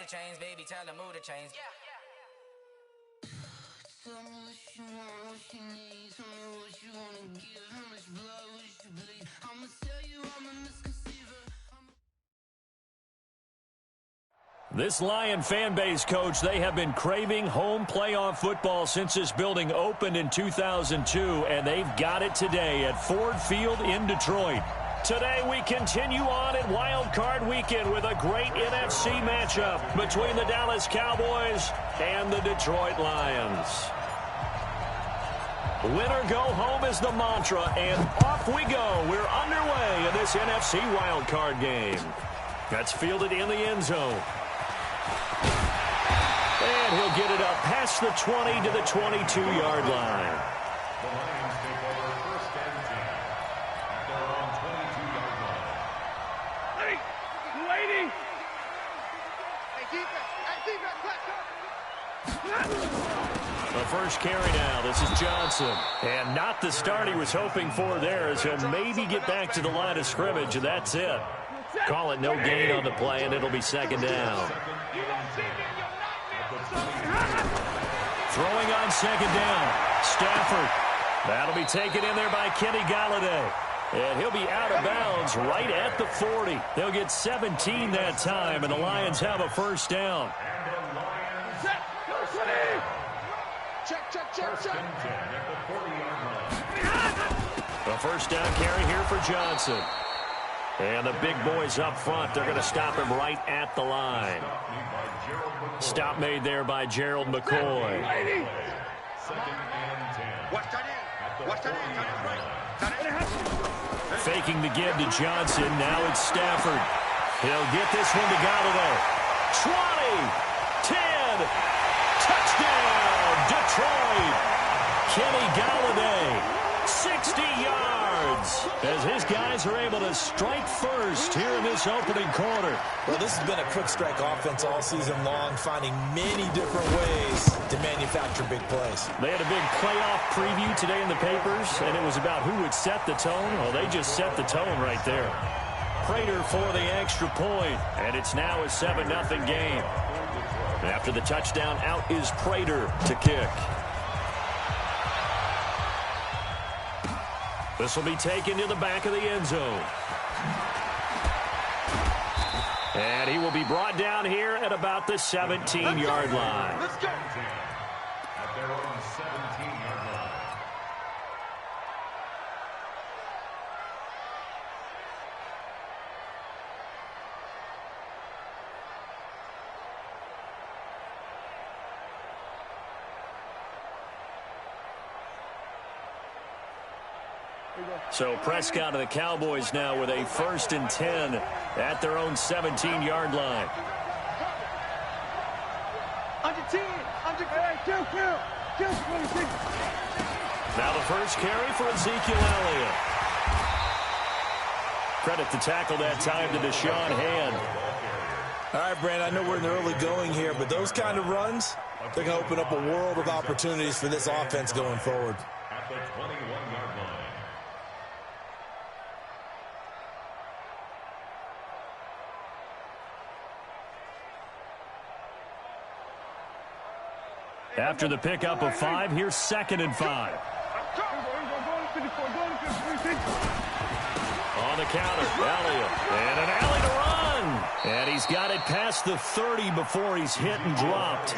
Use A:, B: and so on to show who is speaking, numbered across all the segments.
A: the chains, baby, tell them move the chains.
B: Tell me what you want, what you need. Tell me what you wanna give. How much blood would you bleed? I'ma tell you I'm a misconceiver.
C: This Lion fan base, Coach, they have been craving home playoff football since this building opened in 2002, and they've got it today at Ford Field in Detroit. Today we continue on at Wild Card Weekend with a great NFC matchup between the Dallas Cowboys and the Detroit Lions. Win or go home is the mantra, and off we go. We're underway in this NFC Wild Card game. That's fielded in the end zone. And he'll get it up past the 20 to the 22-yard line.
D: The Lions take over first and 10 at their own 22-yard line.
E: Waiting.
C: The first carry now. This is Johnson. And not the start he was hoping for there, as he'll maybe get back to the line of scrimmage, and that's it. Call it no gain on the play, and it'll be second down. Throwing on second down. Stafford. That'll be taken in there by Kenny Golladay. And he'll be out of bounds right at the 40. They'll get 17 that time, and the Lions have a first down. A first down carry here for Johnson. And the big boys up front, they're going to stop him right at the line. Stop made there by Gerald McCoy. Faking the give to Johnson. Now it's Stafford. He'll get this one to Golladay. 20, 10, touchdown, Detroit. Kenny Golladay, 60 yards, as his guys are able to strike first here in this opening quarter.
F: Well, this has been a quick strike offense all season long, finding many different ways to manufacture big plays.
C: They had a big playoff preview today in the papers, and it was about who would set the tone. Well, they just set the tone right there. Prater for the extra point, and it's now a 7-0 game. After the touchdown, out is Prater to kick. This will be taken to the back of the end zone. And he will be brought down here at about the 17-yard line.
D: Let's go. At their own 17-yard line.
C: So Prescott and the Cowboys now with a 1st and 10 at their own 17-yard line.
E: Under 10, under kill.
C: Now the first carry for Ezekiel Elliott. Credit the tackle that time to Deshaun Hand.
F: All right, Brandon, I know we're in the early going here, but those kind of runs, they're going to open up a world of opportunities for this offense going forward.
D: At the 21-yard line.
C: After the pickup of 5, here's 2nd and 5. On the counter, Elliott, and an alley to run. And he's got it past the 30 before he's hit and dropped.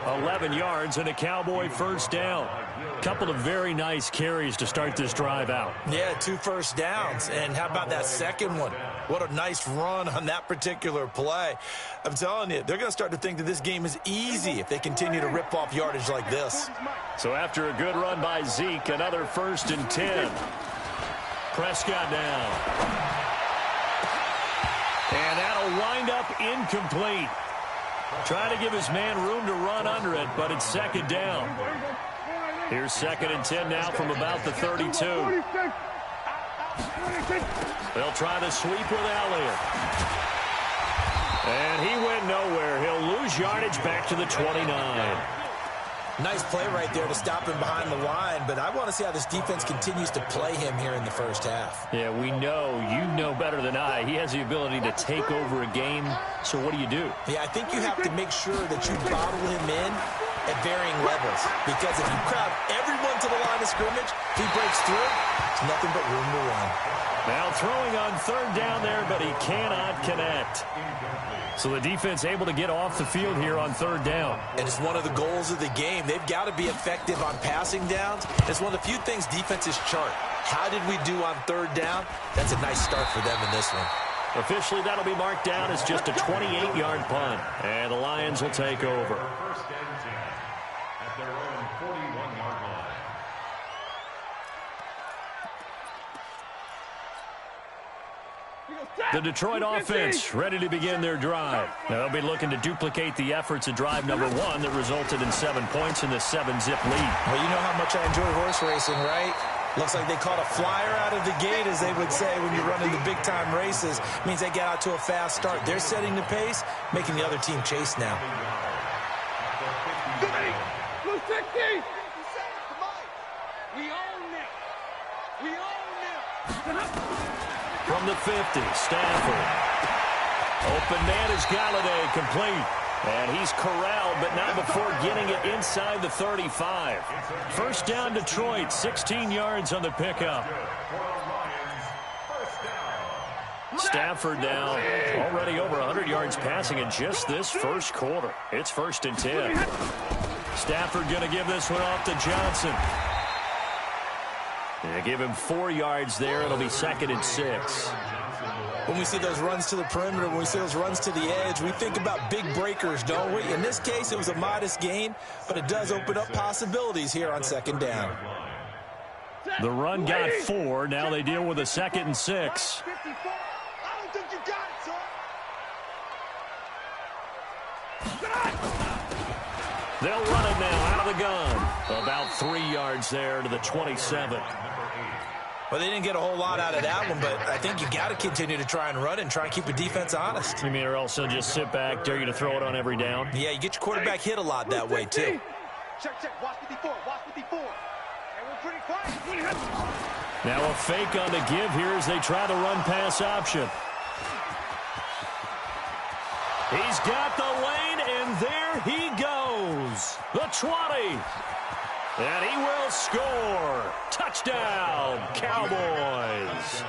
C: 11 yards and a Cowboy first down. Couple of very nice carries to start this drive out.
F: Yeah, 2 first downs. And how about that second one? What a nice run on that particular play. I'm telling you, they're going to start to think that this game is easy if they continue to rip off yardage like this.
C: So after a good run by Zeke, another 1st and 10. Prescott now. And that'll wind up incomplete. Trying to give his man room to run under it, but it's 2nd down. Here's 2nd and 10 now from about the 32. They'll try the sweep with Elliott. And he went nowhere. He'll lose yardage back to the 29.
F: Nice play right there to stop him behind the line, but I want to see how this defense continues to play him here in the first half.
C: Yeah, we know, you know better than I, he has the ability to take over a game, so what do you do?
F: Yeah, I think you have to make sure that you bottle him in at varying levels, because if you crowd everyone to the line of scrimmage, if he breaks through, it's nothing but room to run.
C: Now throwing on third down there, but he cannot connect. So the defense able to get off the field here on third down.
F: And it's one of the goals of the game. They've got to be effective on passing downs. It's one of the few things defenses chart. How did we do on third down? That's a nice start for them in this one.
C: Officially, that'll be marked down as just a 28-yard punt. And the Lions will take over.
D: First and 10 at their own 41-yard line.
C: The Detroit offense ready to begin their drive. They'll be looking to duplicate the efforts of drive number 1 that resulted in 7 points in the 7-zip lead.
F: Well, you know how much I enjoy horse racing, right? Looks like they caught a flyer out of the gate, as they would say when you're running the big-time races. It means they get out to a fast start. They're setting the pace, making the other team chase now.
E: Blue 60! We own it! We own it!
C: From the 50, Stafford. Open man is Galladay, complete. And he's corralled, but not before getting it inside the 35. First down, Detroit, 16 yards on the pickup. Stafford now already over 100 yards passing in just this first quarter. It's first and 10. Stafford going to give this one off to Johnson. They give him 4 yards there. It'll be second and 6.
F: When we see those runs to the perimeter, when we see those runs to the edge, we think about big breakers, don't we? In this case, it was a modest gain, but it does open up possibilities here on second down.
C: The run got 4. Now they deal with a second and 6.
E: I don't think you got it, son.
C: They'll run it now out of the gun. About 3 yards there to the 27.
F: Well, they didn't get a whole lot out of that one, but I think you got to continue to try and run it and try and keep the defense honest.
C: You mean, or else they'll just sit back, dare you to throw it on every down?
F: Yeah, you get your quarterback hit a lot that way, too.
E: Check, watch 54, watch 54. And we're pretty quiet.
C: Now a fake on the give here as they try the run-pass option. He's got the lane, and there he goes. The 20. And he will score. Touchdown, Cowboys.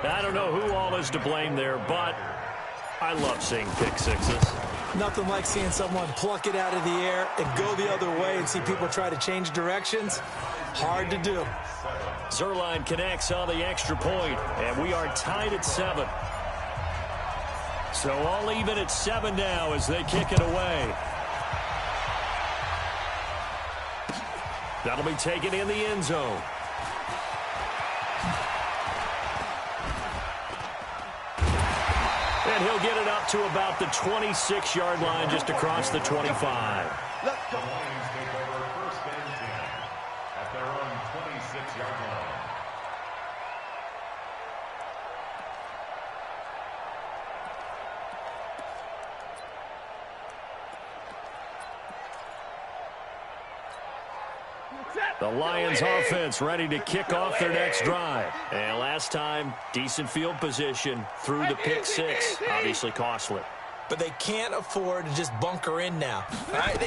C: I don't know who all is to blame there, but I love seeing pick sixes.
F: Nothing like seeing someone pluck it out of the air and go the other way and see people try to change directions. Hard to do.
C: Zerline connects on the extra point, and we are tied at 7. So all even at 7 now as they kick it away. That'll be taken in the end zone. And he'll get it up to about the 26-yard line just across the 25.
E: Let's go.
D: Lions take over first and 10 at their own 26-yard line.
C: The Lions offense ready to kick off their next drive. And last time, decent field position through the pick six. Obviously costly.
F: But they can't afford to just bunker in now. All right?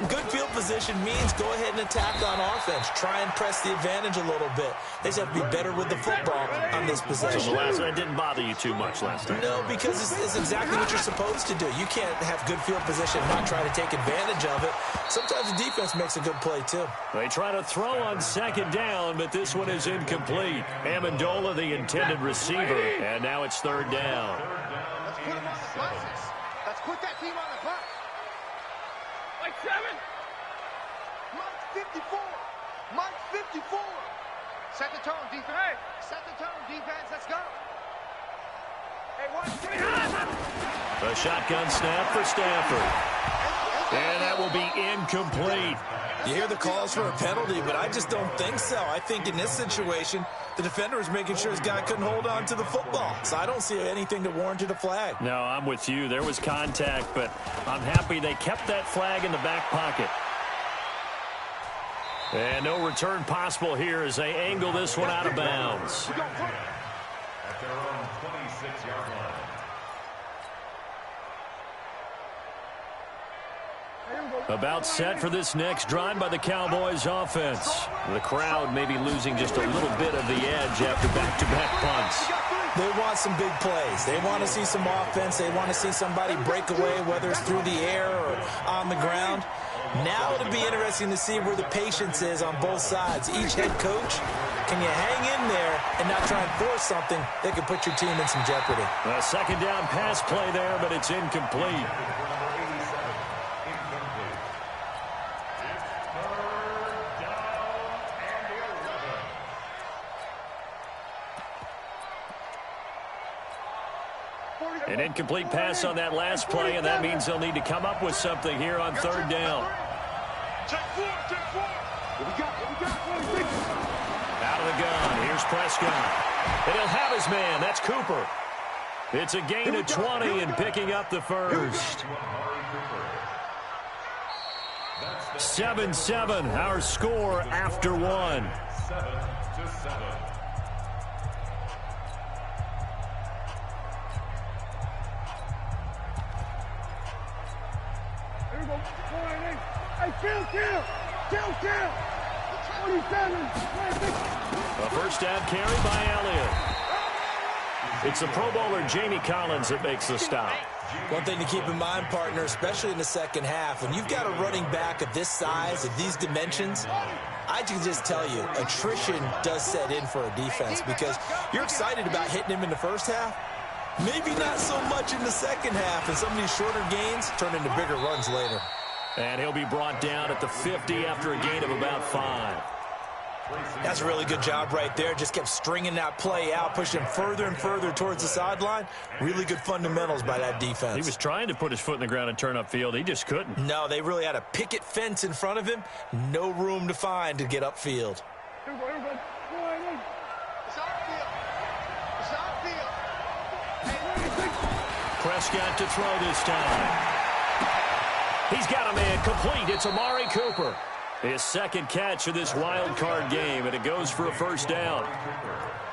F: Good field position means go ahead and attack on offense. Try and press the advantage a little bit. They just have to be better with the football on this possession.
C: So that didn't bother you too much last time?
F: No, because it's exactly what you're supposed to do. You can't have good field position and not try to take advantage of it. Sometimes the defense makes a good play, too.
C: They try to throw on second down, but this one is incomplete. Amendola, the intended receiver, and now it's third down.
E: Let's put him on the buses. Let's put that team on the bus. Mike 7. Mike 54. Mike 54. Set the tone, defense. Hey. Set the tone, defense. Let's go. Hey, 1, 3.
C: A shotgun snap for Stafford. And that will be incomplete.
F: You hear the calls for a penalty, but I just don't think so. I think in this situation, the defender was making sure his guy couldn't hold on to the football. So I don't see anything that warranted a flag.
C: No, I'm with you. There was contact, but I'm happy they kept that flag in the back pocket. And no return possible here as they angle this one out of bounds.
D: At their own 26-yard line.
C: About set for this next drive by the Cowboys offense. The crowd may be losing just a little bit of the edge after back-to-back punts.
F: They want some big plays. They want to see some offense. They want to see somebody break away, whether it's through the air or on the ground. Now it'll be interesting to see where the patience is on both sides. Each head coach, can you hang in there and not try and force something that could put your team in some jeopardy?
C: A second down pass play there, but it's incomplete. An incomplete pass on that last play, and that means they'll need to come up with something here on third down. Out of the gun. Here's Prescott. And he'll have his man. That's Cooper. It's a gain of 20 and picking up the first. 7-7, our score after one.
D: 7-7.
E: Kill. 27.
C: A first down carry by Elliott. It's the Pro Bowler Jamie Collins that makes the stop.
F: One thing to keep in mind, partner, especially in the second half, when you've got a running back of this size, of these dimensions, I can just tell you, attrition does set in for a defense because you're excited about hitting him in the first half. Maybe not so much in the second half, and some of these shorter gains turn into bigger runs later.
C: And he'll be brought down at the 50 after a gain of about 5.
F: That's a really good job right there. Just kept stringing that play out, pushing further and further towards the sideline. Really good fundamentals by that defense.
C: He was trying to put his foot in the ground and turn upfield. He just couldn't.
F: No, they really had a picket fence in front of him. No room to find to get upfield.
C: Prescott to throw this time. He's got a man complete. It's Amari Cooper. His second catch of this wild card game, and it goes for a first down.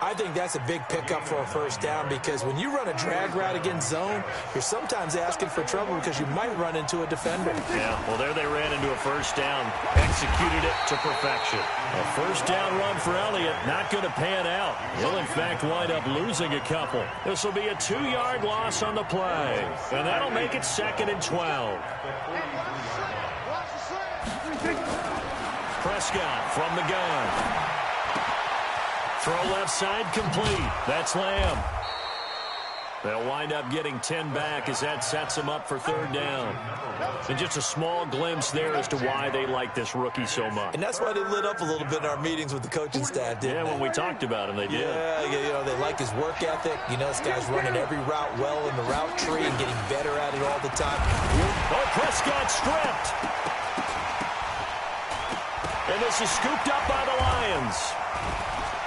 F: I think that's a big pickup for a first down because when you run a drag route against zone, you're sometimes asking for trouble because you might run into a defender.
C: Yeah, well, there they ran into a first down, executed it to perfection. A first down run for Elliott, not going to pan out. He'll, in fact, wind up losing a couple. This will be a 2-yard loss on the play, and that'll make it 2nd and 12. Prescott from the gun. Throw left side complete. That's Lamb. They'll wind up getting 10 back as that sets them up for third down. And just a small glimpse there as to why they like this rookie so much.
F: And that's why they lit up a little bit in our meetings with the coaching staff, didn't they?
C: When we talked about him, they did.
F: Yeah, you know, they like his work ethic. You know, this guy's running every route well in the route tree and getting better at it all the time.
C: Oh, Prescott stripped. And this is scooped up by the Lions.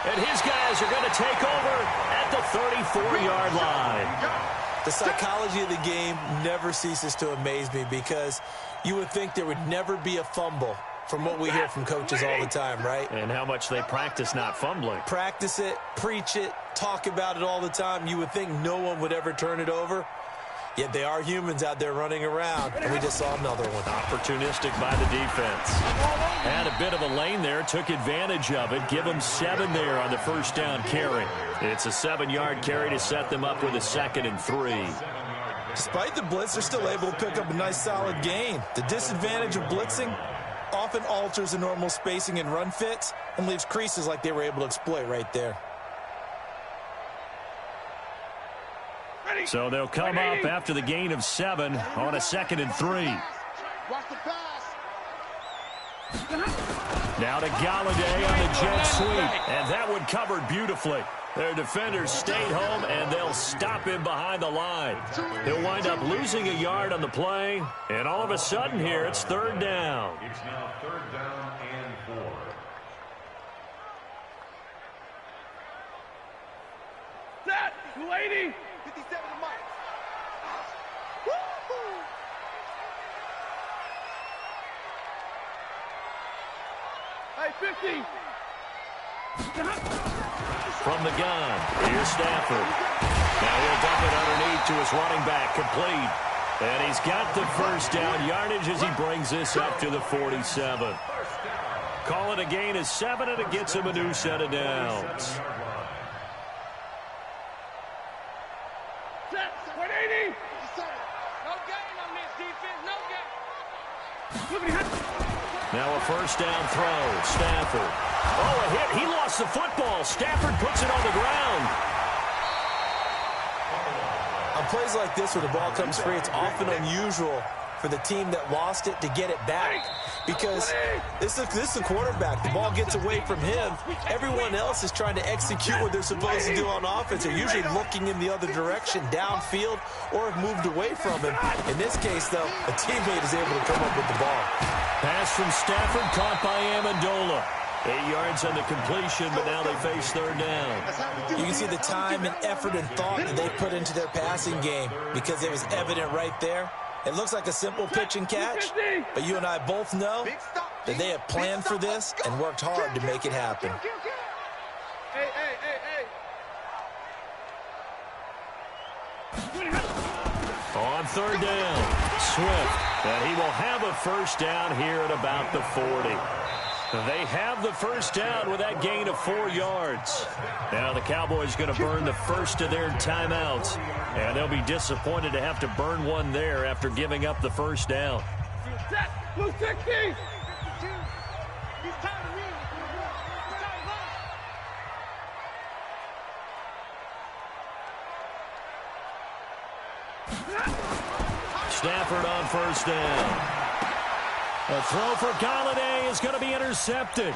C: And his guys are going to take over at the 34-yard line.
F: The psychology of the game never ceases to amaze me because you would think there would never be a fumble from what we hear from coaches all the time, right?
C: And how much they practice not fumbling.
F: Practice it, preach it, talk about it all the time. You would think no one would ever turn it over. Yet they are humans out there running around, and we just saw another one.
C: Opportunistic by the defense. Had a bit of a lane there, took advantage of it. Give them 7 there on the first down carry. It's a 7-yard carry to set them up with a 2nd and 3.
F: Despite the blitz, they're still able to pick up a nice solid gain. The disadvantage of blitzing often alters the normal spacing and run fits and leaves creases like they were able to exploit right there.
C: So they'll come up after the gain of 7 on a 2nd and 3. Now to Galladay on the jet sweep. And that one covered beautifully. Their defenders stayed home, and they'll stop him behind the line. He'll wind up losing a yard on the play, and all of a sudden here, it's third down.
D: It's now third down and 4.
E: Set! 280! 57 to Mike. Woo-hoo! Hey, 50!
C: From the gun, here's Stafford. Now he'll dump it underneath to his running back, complete. And he's got the first down yardage as he brings this up to the 47. Call it a gain of 7, and it gets him a new set of downs.
E: Set! 180! No gain on this defense, no gain.
C: Now a first down throw, Stafford. Oh, a hit. He lost the football. Stafford puts it on the ground.
F: On plays like this where the ball comes free, it's often unusual for the team that lost it to get it back, because this is the quarterback. The ball gets away from him. Everyone else is trying to execute what they're supposed to do on offense. They're usually looking in the other direction, downfield, or have moved away from him. In this case, though, a teammate is able to come up with the ball.
C: Pass from Stafford, caught by Amendola. 8 yards on the completion, but now they face third down.
F: You can see the time and effort and thought that they put into their passing game, because it was evident right there. It looks like a simple pitch and catch, but you and I both know that they have planned for this and worked hard to make it happen.
E: Hey.
C: On third down, Swift, and he will have a first down here at about the 40. They have the first down with that gain of 4 yards. Now the Cowboys going to burn the first of their timeouts, and they'll be disappointed to have to burn one there after giving up the first down.
E: Set! 260!
C: Stafford on first down. A throw for Galladay is going to be intercepted.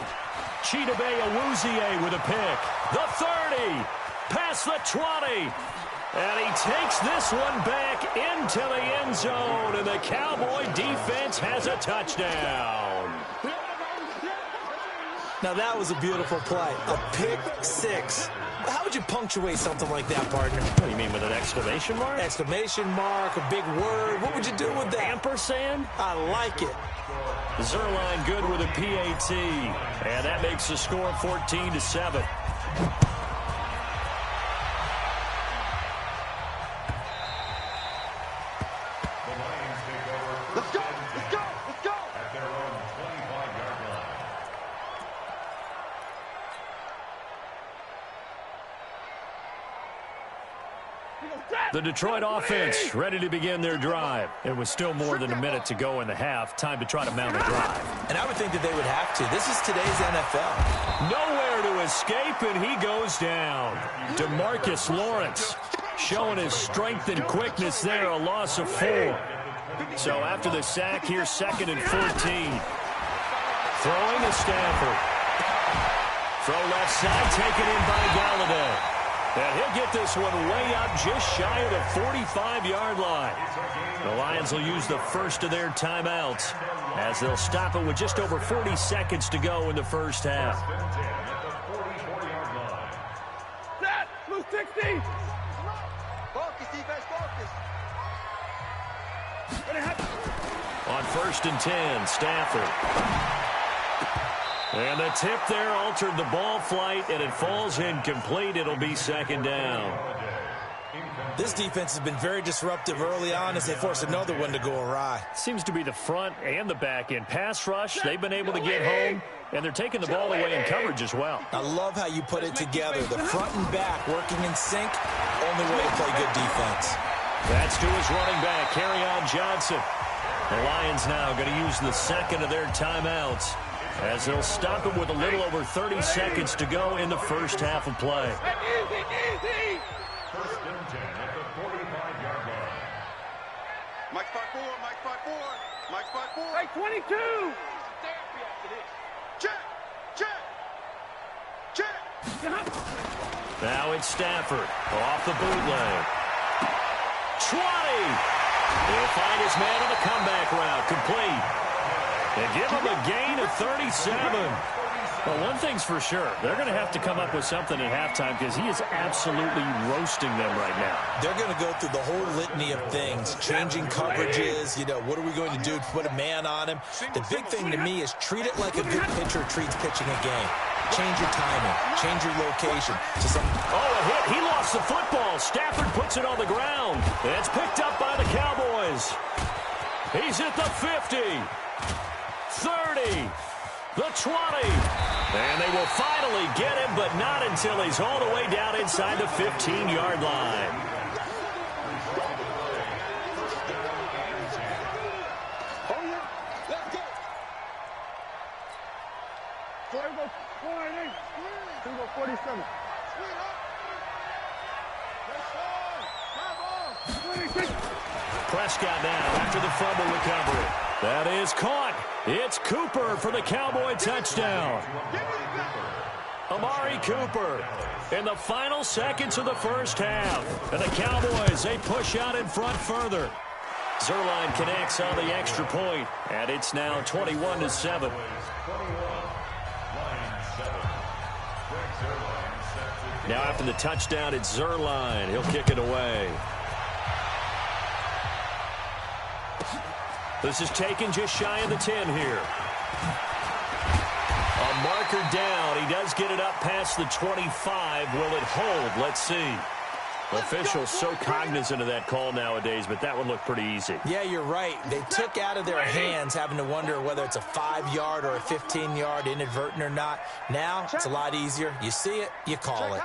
C: Chidobe Awuzie with a pick. The 30, past the 20. And he takes this one back into the end zone, and the Cowboy defense has a touchdown.
F: Now that was a beautiful play, a pick six. How would you punctuate something like that, partner?
C: What do you mean, with an exclamation mark?
F: Exclamation mark, a big word. What would you do with that?
C: Ampersand?
F: I like it.
C: Zerline good with a PAT, and that makes the score 14-7.
E: Let's go!
D: At their own 25-yard line.
C: The Detroit offense ready to begin their drive. It was still more than a minute to go in the half. Time to try to mount a drive.
F: And I would think that they would have to. This is today's NFL.
C: Nowhere to escape, and he goes down. DeMarcus Lawrence showing his strength and quickness there, a loss of 4. So after the sack, here's 2nd and 14. Throwing to Stafford. Throw left side, taken in by Galladay. And he'll get this one way up just shy of the 45-yard line. The Lions will use the first of their timeouts as they'll stop it with just over 40 seconds to go in the first half.
E: Set! 260!
G: Focus, defense, focus.
C: On 1st and 10, Stafford. And the tip there altered the ball flight, and it falls incomplete. It'll be 2nd down.
F: This defense has been very disruptive early on as they force another one to go awry.
C: Seems to be the front and the back end. Pass rush, they've been able to get home, and they're taking the ball away in coverage as well.
F: I love how you put it together. The front and back working in sync, only way to play good defense.
C: That's to his running back, Kerryon Johnson. The Lions now going to use the 2nd of their timeouts as they'll stop it with a little over 30 seconds to go in the first half of play.
E: Easy!
D: 1st and 10 at the 45-yard line.
G: Mike spot 4, Mike spot 4, Mike spot 4.
E: Hey, 22!
G: Check!
C: Now it's Stafford off the bootleg. 20. He'll find his man on the comeback route. Complete. They give him a gain of 37. Well, one thing's for sure. They're going to have to come up with something at halftime because he is absolutely roasting them right now.
F: They're going to go through the whole litany of things, changing coverages, what are we going to do to put a man on him? The big thing to me is treat it like a good pitcher treats pitching a game. Change your timing, change your location.
C: A hit. He lost the football. Stafford puts it on the ground. It's picked up by the Cowboys. He's at the 50, 30, the 20. And they will finally get him, but not until he's all the way down inside the 15-yard line.
E: Let's go. So here goes 48. Here goes 47.
C: Prescott now after the fumble recovery. That is caught. It's Cooper for the Cowboy touchdown. Amari Cooper in the final seconds of the first half. And the Cowboys, they push out in front further. Zerline connects on the extra point, and it's now 21-7. Now after the touchdown, it's Zerline. He'll kick it away. This is taken just shy of the 10 here. A marker down. He does get it up past the 25. Will it hold? Let's see. Officials so cognizant of that call nowadays, but that one looked pretty easy.
F: Yeah, you're right. They took out of their hands having to wonder whether it's a 5-yard or a 15-yard inadvertent or not. Now, it's a lot easier. You see it, you call it.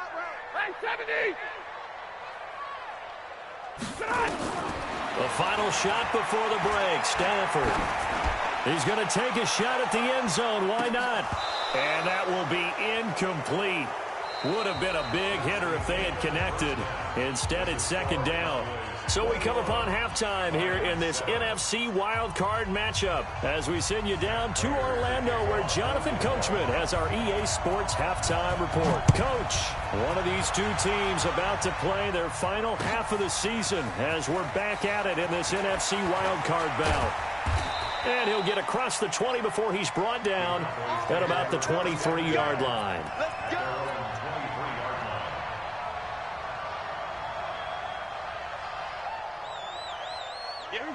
C: The final shot before the break. Stafford. He's going to take a shot at the end zone. Why not? And that will be incomplete. Would have been a big hitter if they had connected. Instead, it's second down. So we come upon halftime here in this NFC wildcard matchup as we send you down to Orlando where Jonathan Coachman has our EA Sports halftime report. Coach, one of these two teams about to play their final half of the season as we're back at it in this NFC wildcard bout. And he'll get across the 20 before he's brought down at about the 23-yard line.
E: Let's go.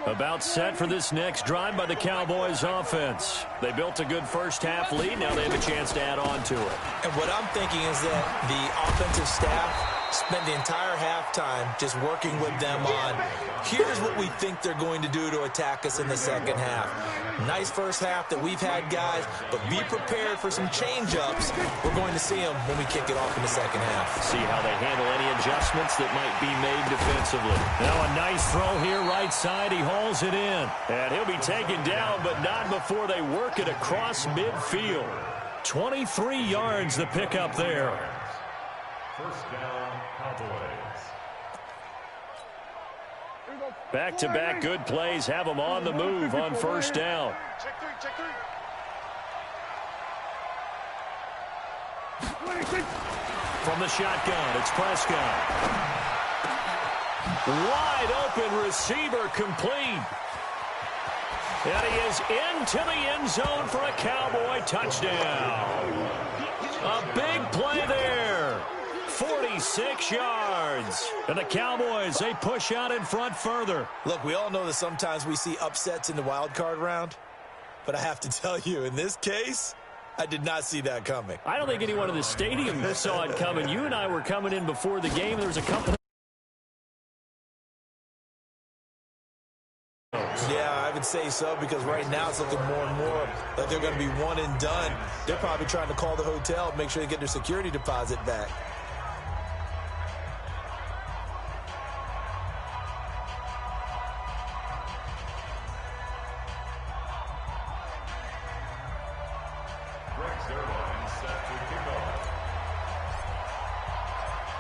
C: About set for this next drive by the Cowboys offense. They built a good first half lead. Now they have a chance to add on to it.
F: And what I'm thinking is that the offensive staff spent the entire halftime just working with them on, here's what we think they're going to do to attack us in the second half. Nice first half that we've had, guys, but be prepared for some change-ups. We're going to see them when we kick it off in the second half.
C: See how they handle any adjustments that might be made defensively. Now a nice throw here right side. He hauls it in. And he'll be taken down, but not before they work it across midfield. 23 yards the pickup there.
D: First down, Cowboys.
C: Back-to-back good plays have them on the move on first down.
E: Check three.
C: From the shotgun, it's Prescott. Wide open receiver complete. And he is into the end zone for a Cowboy touchdown. A big play there. 46 yards. And the Cowboys, they push out in front further.
F: Look, we all know that sometimes we see upsets in the wild card round. But I have to tell you, in this case, I did not see that coming.
C: I don't think anyone in the stadium saw it coming. You and I were coming in before the game. There was a couple.
F: Yeah, I would say so, because right now it's looking more and more like they're going to be one and done. They're probably trying to call the hotel, make sure they get their security deposit back.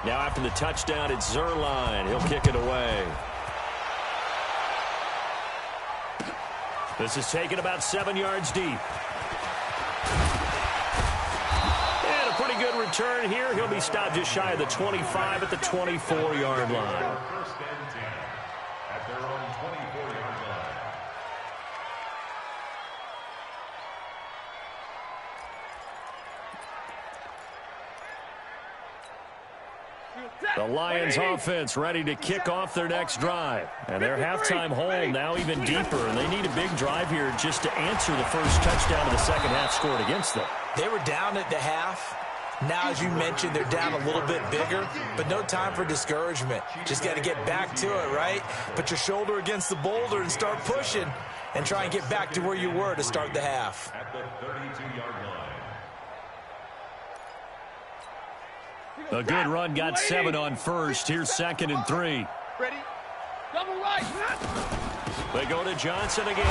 C: Now after the touchdown, it's Zerline. He'll kick it away. This is taken about 7 yards deep. And a pretty good return here. He'll be stopped just shy of the 25 at the 24-yard line.
D: First and 10 at their own 24-yard line.
C: The Lions offense ready to kick off their next drive. And their halftime hole now even deeper. And they need a big drive here just to answer the first touchdown of the second half scored against them.
F: They were down at the half. Now, as you mentioned, they're down a little bit bigger, but no time for discouragement. Just got to get back to it, right? Put your shoulder against the boulder and start pushing and try and get back to where you were to start the half.
D: At the 32-yard line.
C: A good run got 7 on first. Here's 2nd and 3.
E: Ready? Double right.
C: They go to Johnson again.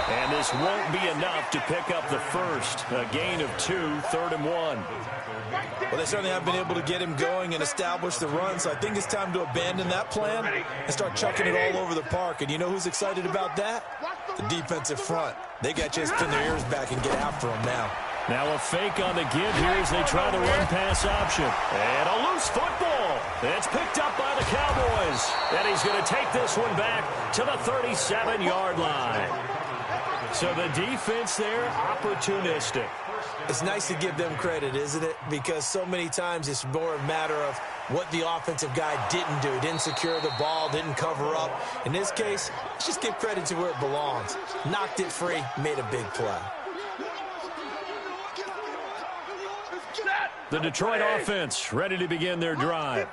C: And this won't be enough to pick up the first. A gain of 2, 3rd and 1.
F: Well, they certainly have been able to get him going and establish the run, so I think it's time to abandon that plan and start chucking it all over the park. And you know who's excited about that? The defensive front. They got to spin their ears back and get after him now.
C: Now a fake on the give here as they try the run-pass option. And a loose football. It's picked up by the Cowboys. And he's going to take this one back to the 37-yard line. So the defense there, opportunistic.
F: It's nice to give them credit, isn't it? Because so many times it's more a matter of what the offensive guy didn't do. Didn't secure the ball, didn't cover up. In this case, let's just give credit to where it belongs. Knocked it free, made a big play.
C: The Detroit offense ready to begin their drive.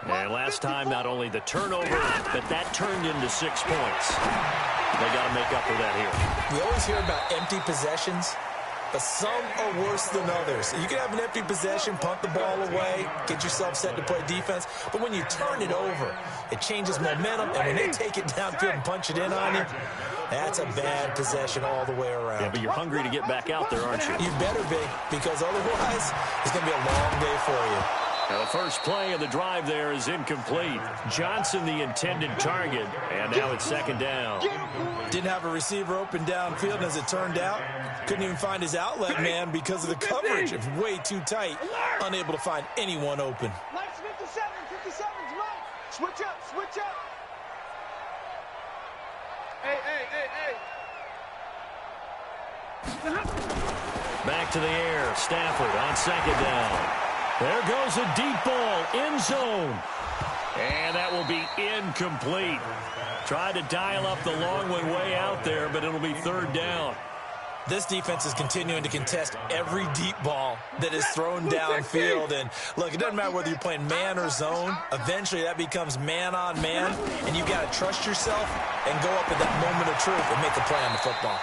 C: And last time, not only the turnover, but that turned into 6 points. They got to make up for that here.
F: We always hear about empty possessions, but some are worse than others. You can have an empty possession, punt the ball away, get yourself set to play defense, but when you turn it over, it changes momentum, and when they take it downfield and punch it in on you, that's a bad possession all the way around.
C: Yeah, but you're hungry to get back out there, aren't you?
F: You better be, because otherwise it's going to be a long day for you.
C: Now the first play of the drive there is incomplete. Johnson the intended target, and now it's 2nd down.
F: Didn't have a receiver open downfield, and as it turned out, couldn't even find his outlet man because of the coverage. It's way too tight, unable to find anyone open.
E: Lights 57, 57's right. Switch up, switch up. Hey.
C: Back to the air. Stafford on 2nd down. There goes a deep ball, end zone. And that will be incomplete. Tried to dial up the long way out there, but it'll be 3rd down.
F: This defense is continuing to contest every deep ball that is thrown downfield. And, look, it doesn't matter whether you're playing man or zone. Eventually, that becomes man-on-man, and you've got to trust yourself and go up at that moment of truth and make a play on the football.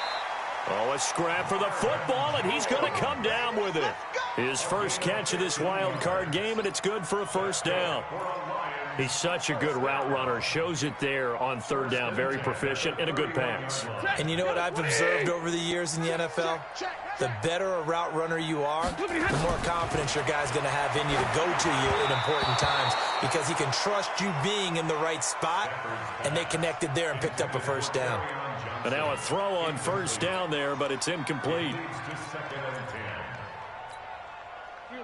C: Oh, a scrap for the football, and he's going to come down with it. His first catch of this wild card game, and it's good for a 1st down. He's such a good route runner. Shows it there on 3rd down. Very proficient and a good pass.
F: And you know what I've observed over the years in the NFL? The better a route runner you are, the more confidence your guy's going to have in you to go to you in important times because he can trust you being in the right spot, and they connected there and picked up a 1st down.
C: And now a throw on 1st down there, but it's incomplete.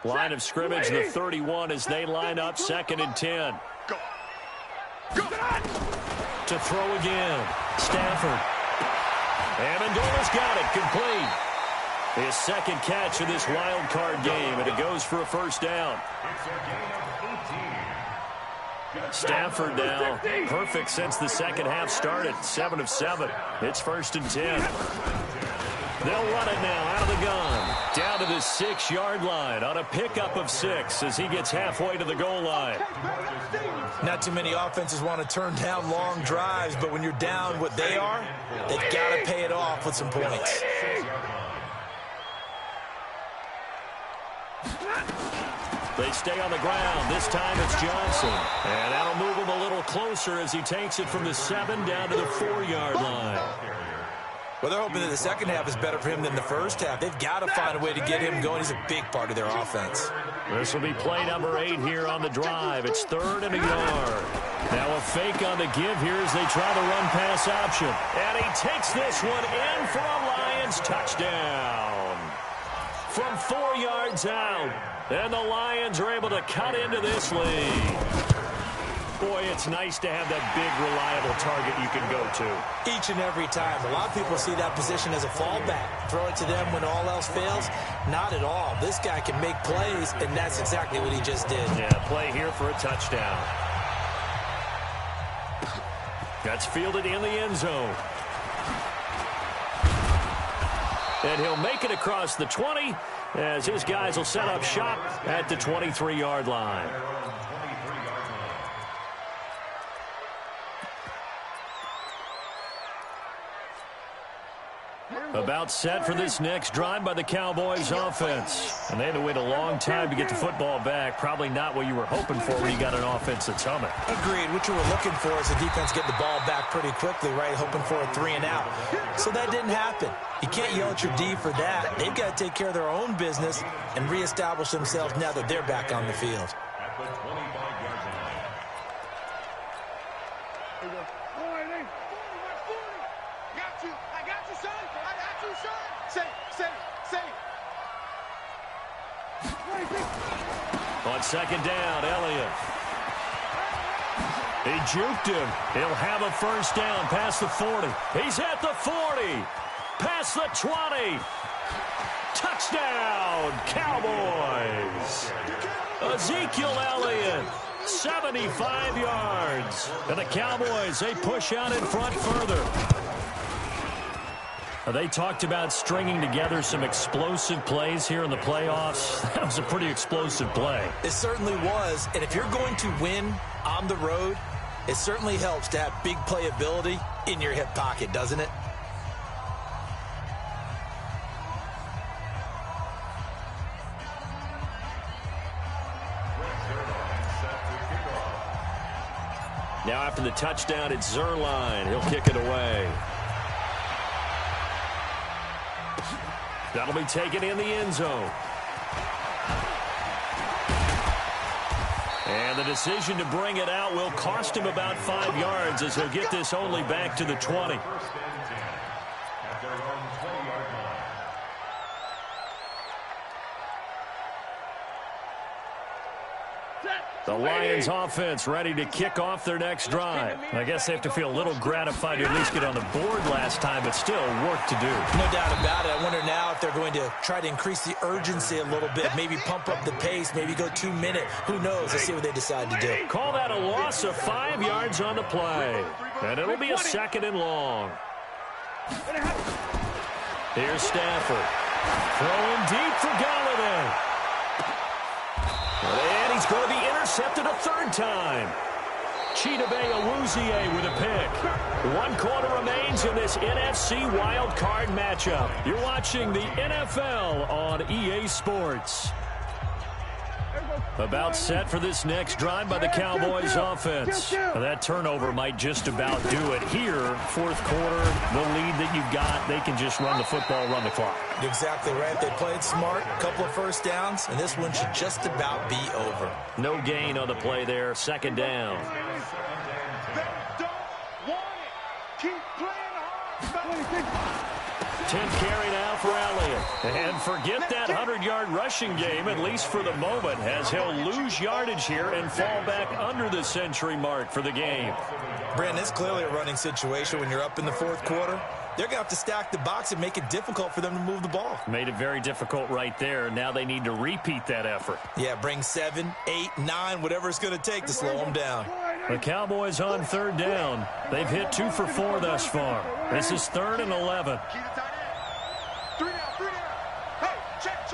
C: Line of scrimmage, the 31 as they line up 2nd and 10. To throw again. Stafford. Amendola's got it, complete. His 2nd catch of this wild card game, and it goes for a 1st down. Stafford now perfect since the second half started. 7 of 7. It's 1st and 10. They'll run it now out of the gun. Down to the 6-yard line on a pickup of 6 as he gets halfway to the goal line.
F: Not too many offenses want to turn down long drives, but when you're down what they are, they've got to pay it off with some points.
C: They stay on the ground. This time it's Johnson. And that'll move him a little closer as he takes it from the 7 down to the 4-yard line.
F: Well, they're hoping that the second half is better for him than the first half. They've got to find a way to get him going. He's a big part of their offense.
C: This will be play number 8 here on the drive. It's 3rd and a yard. Now a fake on the give here as they try the run-pass option. And he takes this one in for a Lions touchdown. from 4 yards out. And the Lions are able to cut into this lead. Boy, it's nice to have that big, reliable target you can go to.
F: Each and every time. A lot of people see that position as a fallback. Throw it to them when all else fails. Not at all. This guy can make plays, and that's exactly what he just did.
C: Yeah, play here for a touchdown. That's fielded in the end zone. And he'll make it across the 20 as his guys will set up shop at the 23-yard line. About set for this next drive by the Cowboys offense. And they had to wait a long time to get the football back. Probably not what you were hoping for when you got an offense that's humming.
F: Agreed. What you were looking for is the defense getting the ball back pretty quickly, right? Hoping for a 3-and-out. So that didn't happen. You can't yell at your D for that. They've got to take care of their own business and reestablish themselves now that they're back on the field.
D: At the 25-yard line.
E: I got you, son. I got you, son. Say.
C: On second down, Elliott. He juked him. He'll have a first down past the 40. He's at the 40. Past the 20. Touchdown, Cowboys. Ezekiel Elliott, 75 yards. And the Cowboys, they push out in front further. They talked about stringing together some explosive plays here in the playoffs. That was a pretty explosive play.
F: It certainly was. And if you're going to win on the road, it certainly helps to have big playability in your hip pocket, doesn't it?
C: Now after the touchdown, it's Zerline. He'll kick it away. That'll be taken in the end zone. And the decision to bring it out will cost him about 5 yards as he'll get this only back to the 20.
D: First and 10 at their own 20-yard line.
C: The Lions offense ready to kick off their next drive. I guess they have to feel a little gratified to at least get on the board last time, but still work to do.
F: No doubt about it. I wonder now if they're going to try to increase the urgency a little bit, maybe pump up the pace, maybe go 2-minute. Who knows? Let's see what they decide to do.
C: Call that a loss of 5 yards on the play. And it'll be a second and long. Here's Stafford. Throwing deep for Galladay. And he's going to be intercepted a third time. Chidobe Awuzie with a pick. 1 quarter remains in this NFC wildcard matchup. You're watching the NFL on EA Sports. About set for this next drive by the Cowboys offense. Now that turnover might just about do it here. Fourth quarter, the lead that you've got, they can just run the football, run the clock.
F: Exactly right. They played smart, a couple of first downs, and this one should just about be over.
C: No gain on the play there. Second down.
E: They don't want it. Keep playing hard.
C: 10th carry now for Elliott. And forget that 100-yard rushing game, at least for the moment, as he'll lose yardage here and fall back under the century mark for the game.
F: Brandon, it's clearly a running situation when you're up in the fourth quarter. They're going to have to stack the box and make it difficult for them to move the ball.
C: Made it very difficult right there. Now they need to repeat that effort.
F: Yeah, bring 7, 8, 9, whatever it's going to take to slow them down.
C: The Cowboys on third down. They've hit 2 for 4 thus far. This is 3rd and 11.
E: Keep the tight end. 3 down. Hey, check.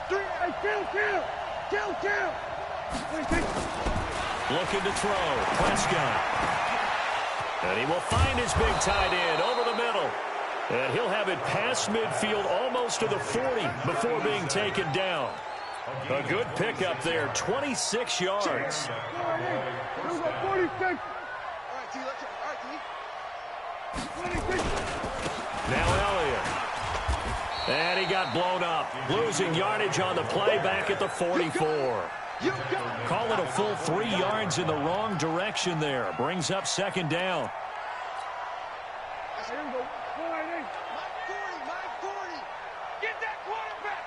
E: 3 down. Kill.
C: Looking to throw. Prescott. And he will find his big tight end over the middle. And he'll have it past midfield almost to the 40 before being taken down. A good pickup there, 26 yards.
E: All right, T, let's go. All right, T.
C: Now Elliott. And he got blown up. Losing yardage on the play back at the 44. Call it a full 3 yards in the wrong direction there. Brings up second down.
E: My 40. Get that quarterback.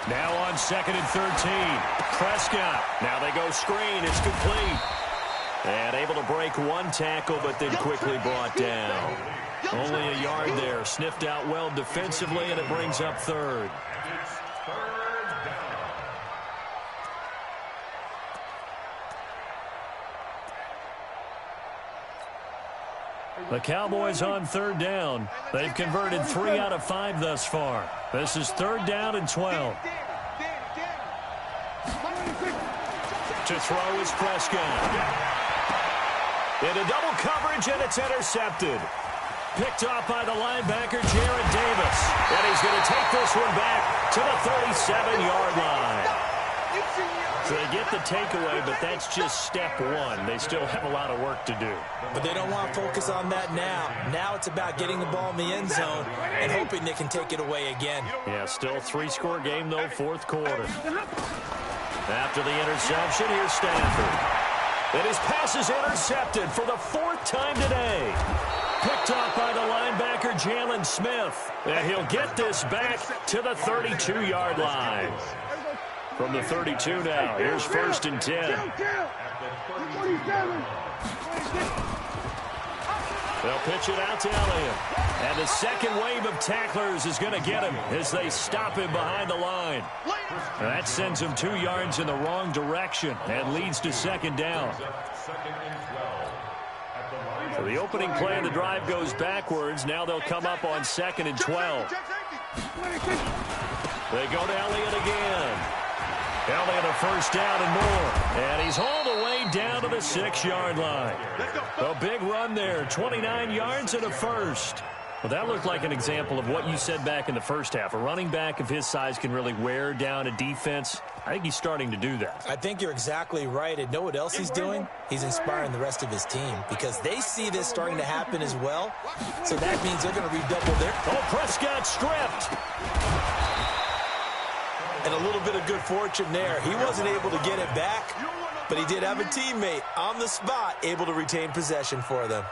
C: Now on 2nd and 13. Prescott. Now they go screen. It's complete. And able to break one tackle, but then quickly brought down. Only a yard there. Sniffed out well defensively, and it brings up 3rd. The Cowboys on 3rd down. They've converted 3 out of 5 thus far. This is 3rd down and 12. To throw is Prescott. Into double coverage, and it's intercepted. Picked off by the linebacker, Jared Davis. And he's going to take this one back to the 37-yard line. So they get the takeaway, but that's just step one. They still have a lot of work to do.
F: But they don't want to focus on that now. Now it's about getting the ball in the end zone and hoping they can take it away again.
C: Yeah, still 3-score game, though, 4th quarter. After the interception, here's Stafford. And his pass is intercepted for the 4th time today. Picked off by the linebacker, Jalen Smith. And he'll get this back to the 32-yard line. From the 32 now, here's 1st and 10. They'll pitch it out to Elliott. And the second wave of tacklers is going to get him as they stop him behind the line. And that sends him 2 yards in the wrong direction and leads to 2nd down. So the opening play of the drive goes backwards. Now they'll come up on 2nd and 12. They go to Elliott again. Elliott a 1st down and more. And he's all the way down to the 6-yard line. A big run there, 29 yards and a 1st. Well, that looked like an example of what you said back in the first half. A running back of his size can really wear down a defense. I think he's starting to do that.
F: I think you're exactly right. And know what else he's doing? He's inspiring the rest of his team because they see this starting to happen as well. So that means they're going to redouble their...
C: Oh, Prescott stripped.
F: And a little bit of good fortune there. He wasn't able to get it back, but he did have a teammate on the spot able to retain possession for them.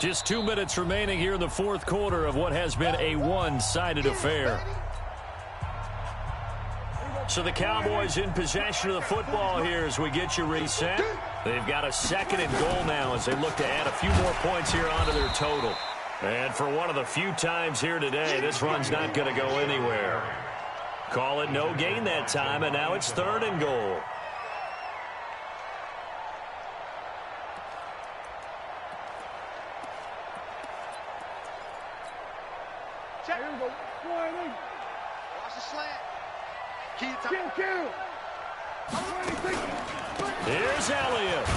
C: Just 2 minutes remaining here in the 4th quarter of what has been a one-sided affair. So the Cowboys in possession of the football here as we get you reset. They've got a 2nd and goal now as they look to add a few more points here onto their total. And for one of the few times here today, this run's not going to go anywhere. Call it no gain that time, and now it's 3rd and goal.
E: Watch the slant.
C: Here's Elliott.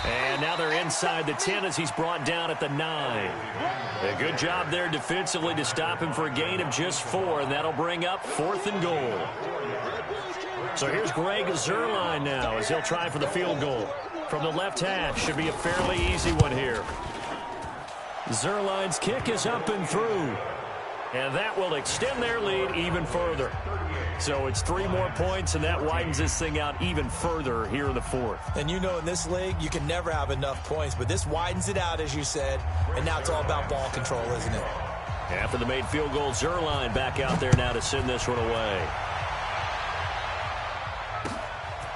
C: And now they're inside the 10 as he's brought down at the 9. A good job there defensively to stop him for a gain of just 4, and that'll bring up 4th and goal. So here's Greg Zuerlein now as he'll try for the field goal. From the left hash, should be a fairly easy one here. Zuerlein's kick is up and through. And that will extend their lead even further. So it's 3 more points, and that widens this thing out even further here in the 4th.
F: And you know in this league, you can never have enough points, but this widens it out, as you said, and now it's all about ball control, isn't it?
C: After the made field goal, Zuerlein back out there now to send this one away.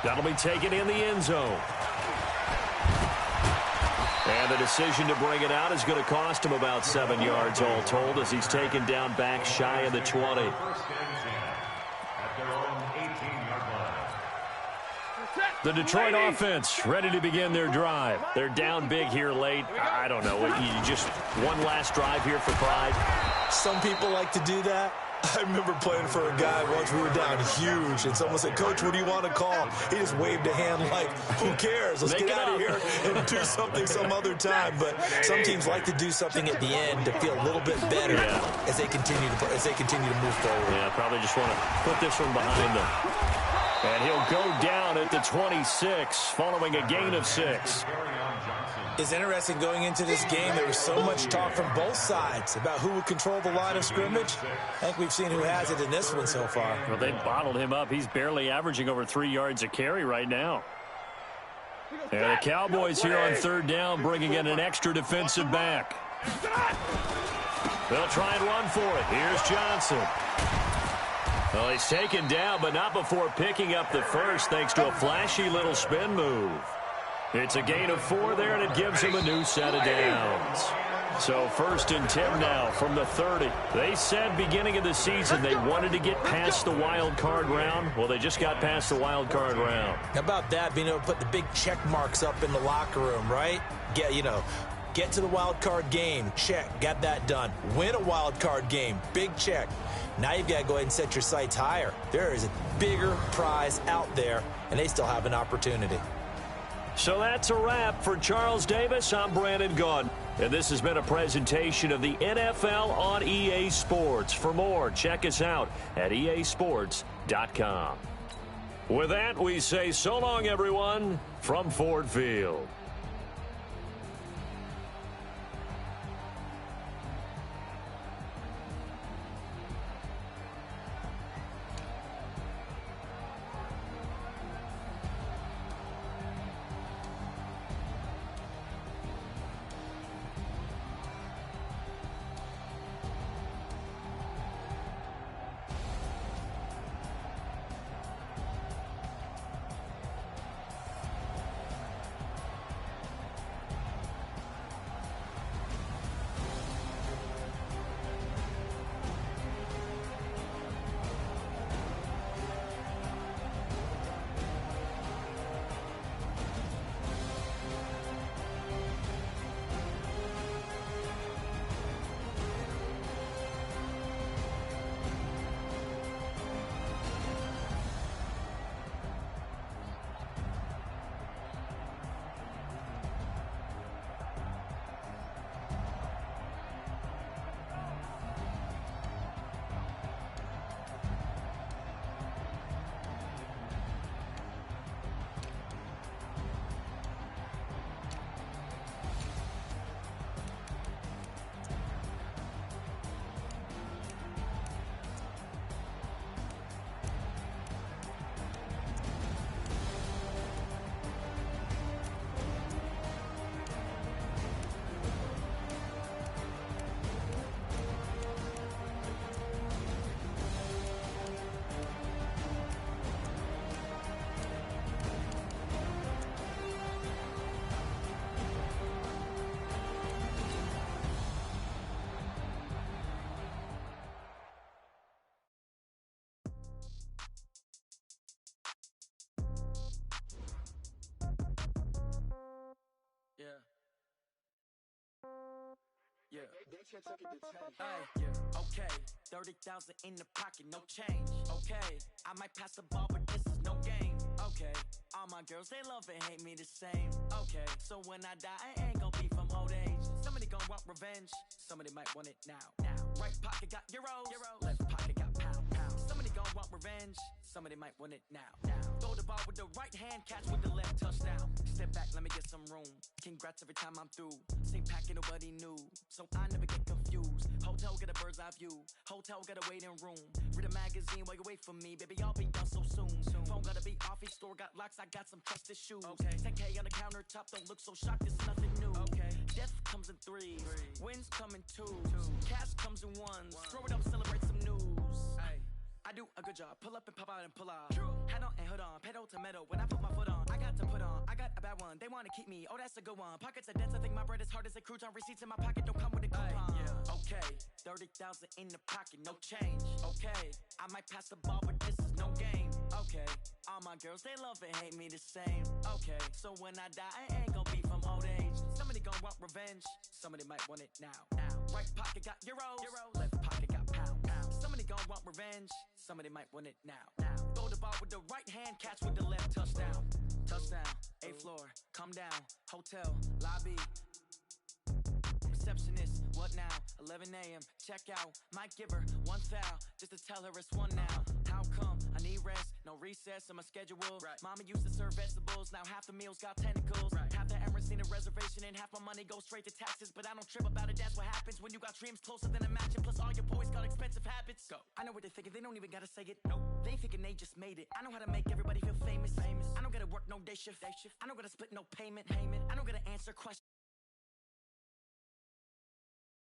C: That'll be taken in the end zone. And the decision to bring it out is going to cost him about 7 yards all told as he's taken down back shy of the 20. The Detroit offense ready to begin their drive. They're down big here late. I don't know. You just one last drive here for pride.
F: Some people like to do that. I remember playing for a guy once we were down huge, and someone said, "Coach, what do you want to call?" He just waved a hand like, who cares? Let's get out of here and do something some other time. But some teams like to do something at the end to feel a little bit better as they continue to move forward.
C: Yeah, probably just want to put this one behind them. And he'll go down at the 26 following a gain of 6.
F: It's interesting going into this game. There was so much talk from both sides about who would control the line of scrimmage. I think we've seen who has it in this one so far.
C: Well, they bottled him up. He's barely averaging over 3 yards a carry right now. And the Cowboys here on third down bringing in an extra defensive back. They'll try and run for it. Here's Johnson. Well, he's taken down, but not before picking up the first thanks to a flashy little spin move. It's a gain of 4 there, and it gives him a new set of downs. So 1st and 10 now from the 30. They said beginning of the season they wanted to get past the wild card round. Well, they just got past the wild card round.
F: How about that, being able to put the big check marks up in the locker room, right? Get to the wild card game, check, got that done. Win a wild card game, big check. Now you've got to go ahead and set your sights higher. There is a bigger prize out there, and they still have an opportunity.
C: So that's a wrap for Charles Davis. I'm Brandon Gaudin, and this has been a presentation of the NFL on EA Sports. For more, check us out at easports.com. With that, we say so long, everyone, from Ford Field.
H: Okay, 30,000 in the pocket, no change. Okay, I might pass the ball, but this is no game. Okay, all my girls, they love and hate me the same. Okay, so when I die, I ain't gon' be from old age. Somebody gon' want revenge, somebody might want it now. Right pocket got euros, left pocket got pound. Somebody gon' want revenge, somebody might want it now. Throw the ball with the right hand, catch with the left, touchdown. Step back, let me get some room. Congrats every time I'm through. Same packet, nobody knew, so I never get confused. Hotel get a bird's eye view, hotel got a waiting room. Read a magazine while you wait for me, baby, I'll be done so soon. Phone gotta be off, each store got locks, I got some trusted shoes. 10K on the countertop, don't look so shocked, it's nothing new. Death comes in threes, wins come in twos, cash comes in ones. Throw it up, celebrate some news. I do a good job, pull up and pop out and pull out. Head on and hood on, pedal to metal. When I put my foot on, I got to put on. I got a bad one, they wanna keep me. Oh, that's a good one. Pockets are dense, I think my bread is hard as a crouton. Receipts in my pocket don't come with a coupon. Okay, 30,000 in the pocket, no change. Okay, I might pass the ball, but this is no game. Okay, all my girls, they love and hate me the same. Okay, so when I die, I ain't gon' be from old age. Somebody gon' want revenge, somebody might want it now. Right pocket got euros, left pocket got pound. Somebody gon' want revenge, somebody might want it now. Throw the ball with the right hand, catch with the left, touchdown. Touchdown, 8th floor, come down, hotel, lobby. Receptionist, what now? 11 a.m., check out. Might give her one foul, just to tell her it's one now. How come? I need rest, no recess on my schedule. Mama used to serve vegetables, now half the meals got tentacles. Half the Emirates need a reservation and half my money goes straight to taxes. But I don't trip about it, that's what happens when you got dreams closer than a match. And plus all your boys got expensive habits. Go. I know what they're thinking, they don't even gotta say it. Nope. They thinking they just made it. I know how to make everybody feel famous. I don't gotta work no day shift. I don't gotta split no payment. I don't gotta answer questions.